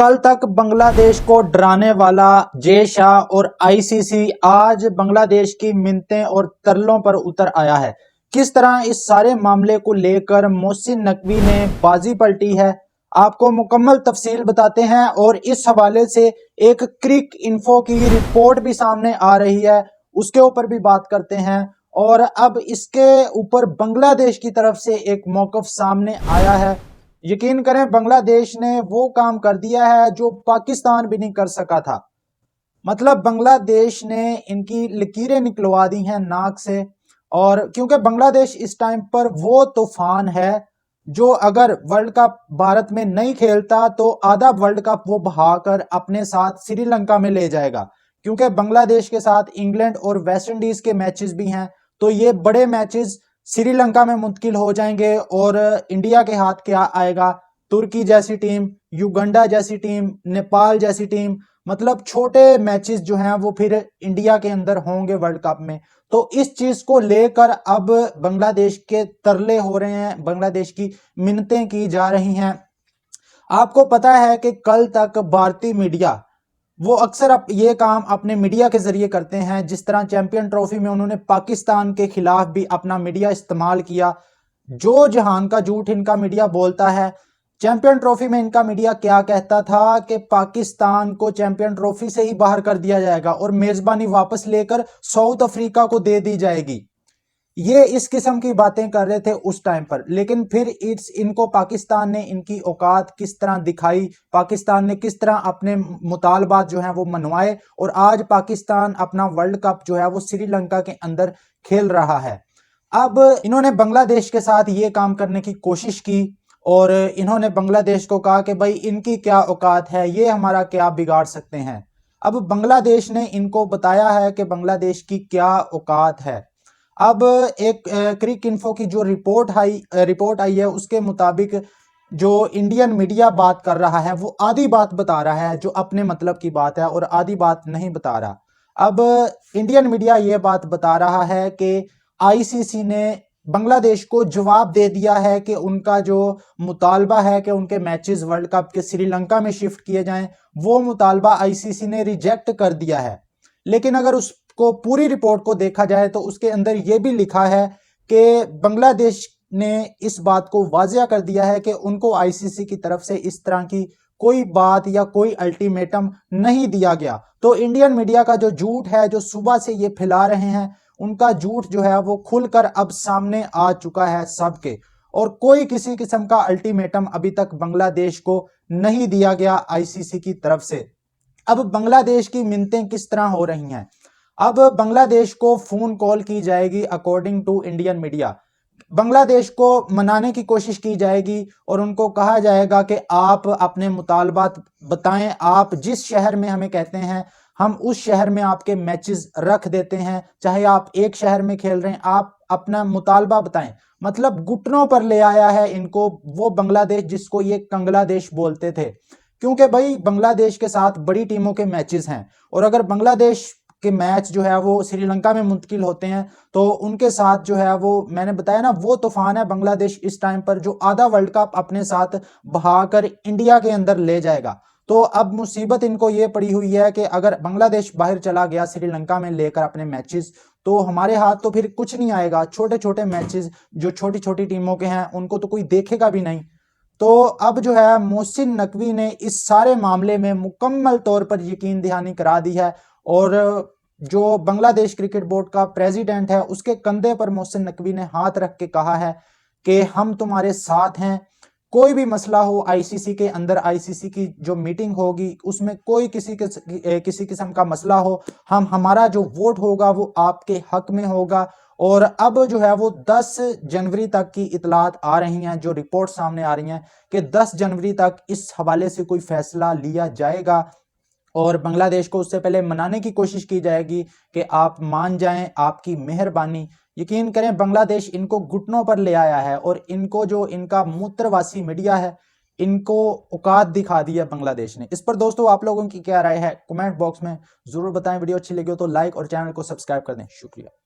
कल तक बांग्लादेश को डराने वाला जे शाह और आईसीसी आज बांग्लादेश की मिन्नतें और तरलों पर उतर आया है। किस तरह इस सारे मामले को लेकर मोहसिन नकवी ने बाजी पलटी है, आपको मुकम्मल तफसील बताते हैं। और इस हवाले से एक क्रिक इन्फो की रिपोर्ट भी सामने आ रही है, उसके ऊपर भी बात करते हैं। और अब इसके ऊपर बांग्लादेश की तरफ से एक मौकफ सामने आया है। यकीन करें, बांग्लादेश ने वो काम कर दिया है जो पाकिस्तान भी नहीं कर सका था। मतलब बांग्लादेश ने इनकी लकीरें निकलवा दी हैं नाक से। और क्योंकि बांग्लादेश इस टाइम पर वो तूफान है जो अगर वर्ल्ड कप भारत में नहीं खेलता तो आधा वर्ल्ड कप वो बहाकर अपने साथ श्रीलंका में ले जाएगा। क्योंकि बांग्लादेश के साथ इंग्लैंड और वेस्ट इंडीज के मैचेस भी हैं, तो ये बड़े मैचेस श्रीलंका में मुंतकिल हो जाएंगे। और इंडिया के हाथ क्या आएगा? तुर्की जैसी टीम, युगांडा जैसी टीम, नेपाल जैसी टीम, मतलब छोटे मैचेस जो हैं वो फिर इंडिया के अंदर होंगे वर्ल्ड कप में। तो इस चीज को लेकर अब बांग्लादेश के तरले हो रहे हैं, बांग्लादेश की मिन्नतें की जा रही हैं। आपको पता है कि कल तक भारतीय मीडिया वो अक्सर ये काम अपने मीडिया के जरिए करते हैं। जिस तरह चैंपियन ट्रॉफी में उन्होंने पाकिस्तान के खिलाफ भी अपना मीडिया इस्तेमाल किया। जो जहान का झूठ इनका मीडिया बोलता है। चैंपियन ट्रॉफी में इनका मीडिया क्या कहता था कि पाकिस्तान को चैंपियन ट्रॉफी से ही बाहर कर दिया जाएगा और मेजबानी वापस लेकर साउथ अफ्रीका को दे दी जाएगी। ये इस किस्म की बातें कर रहे थे उस टाइम पर। लेकिन फिर इनको पाकिस्तान ने इनकी औकात किस तरह दिखाई, पाकिस्तान ने किस तरह अपने मुतालबात जो हैं वो मनवाए, और आज पाकिस्तान अपना वर्ल्ड कप जो है वो श्रीलंका के अंदर खेल रहा है। अब इन्होंने बांग्लादेश के साथ ये काम करने की कोशिश की और इन्होंने बांग्लादेश को कहा कि भाई इनकी क्या औकात है, ये हमारा क्या बिगाड़ सकते हैं। अब बांग्लादेश ने इनको बताया है कि बांग्लादेश की क्या औकात है। अब एक क्रिक इन्फो की जो रिपोर्ट आई है उसके मुताबिक जो इंडियन मीडिया बात कर रहा है वो आधी बात बता रहा है जो अपने मतलब की बात है और आधी बात नहीं बता रहा। अब इंडियन मीडिया ये बात बता रहा है कि आईसीसी ने बांग्लादेश को जवाब दे दिया है कि उनका जो मुतालबा है कि उनके मैचेस वर्ल्ड कप के श्रीलंका में शिफ्ट किए जाएं, वो मुतालबा आईसीसी ने रिजेक्ट कर दिया है। लेकिन अगर उसको पूरी रिपोर्ट को देखा जाए तो उसके अंदर यह भी लिखा है कि बांग्लादेश ने इस बात को वाज़िया कर दिया है कि उनको आईसीसी की तरफ से इस तरह की कोई बात या कोई अल्टीमेटम नहीं दिया गया। तो इंडियन मीडिया का जो झूठ है, जो सुबह से ये फैला रहे हैं, उनका झूठ जो है वो खुलकर अब सामने आ चुका है सबके। और कोई किसी किस्म का अल्टीमेटम अभी तक बांग्लादेश को नहीं दिया गया आईसीसी की तरफ से। अब बांग्लादेश की मिन्नतें किस तरह हो रही हैं? अब बांग्लादेश को फोन कॉल की जाएगी according to Indian media. Bangladesh को मनाने की कोशिश की जाएगी और उनको कहा जाएगा कि आप अपने मुतालबात बताएं, आप जिस शहर में हमें कहते हैं हम उस शहर में आपके मैचेस रख देते हैं, चाहे आप एक शहर में खेल रहे हैं, आप अपना मुतालबा बताएं। मतलब घुटनों पर ले आया है इनको वो बांग्लादेश जिसको ये कंगलादेश बोलते थे। क्योंकि भाई बांग्लादेश के साथ बड़ी टीमों के मैचेस हैं और अगर बांग्लादेश के मैच जो है वो श्रीलंका में मुंतकिल होते हैं तो उनके साथ जो है वो मैंने बताया ना वो तूफान है बांग्लादेश इस टाइम पर जो आधा वर्ल्ड कप अपने साथ बहाकर इंडिया के अंदर ले जाएगा। तो अब मुसीबत इनको ये पड़ी हुई है कि अगर बांग्लादेश बाहर चला गया श्रीलंका में लेकर अपने मैचेस तो हमारे हाथ तो फिर कुछ नहीं आएगा। छोटे छोटे मैचेस जो छोटी छोटी टीमों के हैं उनको तो कोई देखेगा भी नहीं। तो अब जो है मोहसिन नकवी ने इस सारे मामले में मुकम्मल तौर पर यकीन दहानी करा दी है और जो बांग्लादेश क्रिकेट बोर्ड का प्रेसिडेंट है उसके कंधे पर मोहसिन नकवी ने हाथ रख के कहा है कि हम तुम्हारे साथ हैं। कोई भी मसला हो आईसीसी के अंदर, आईसीसी की जो मीटिंग होगी उसमें कोई किसी किस्म का मसला हो, हमारा जो वोट होगा वो आपके हक में होगा। और अब जो है वो 10 जनवरी तक की इतलात आ रही हैं, जो रिपोर्ट सामने आ रही हैं कि 10 जनवरी तक इस हवाले से कोई फैसला लिया जाएगा और बांग्लादेश को उससे पहले मनाने की कोशिश की जाएगी कि आप मान जाएं, आपकी मेहरबानी। यकीन करें बांग्लादेश इनको घुटनों पर ले आया है और इनको जो इनका मूत्रवासी मीडिया है इनको औकात दिखा दी है बांग्लादेश ने। इस पर दोस्तों आप लोगों की क्या राय है कमेंट बॉक्स में जरूर बताएं। वीडियो अच्छी लगी हो तो लाइक और चैनल को सब्सक्राइब कर दें। शुक्रिया।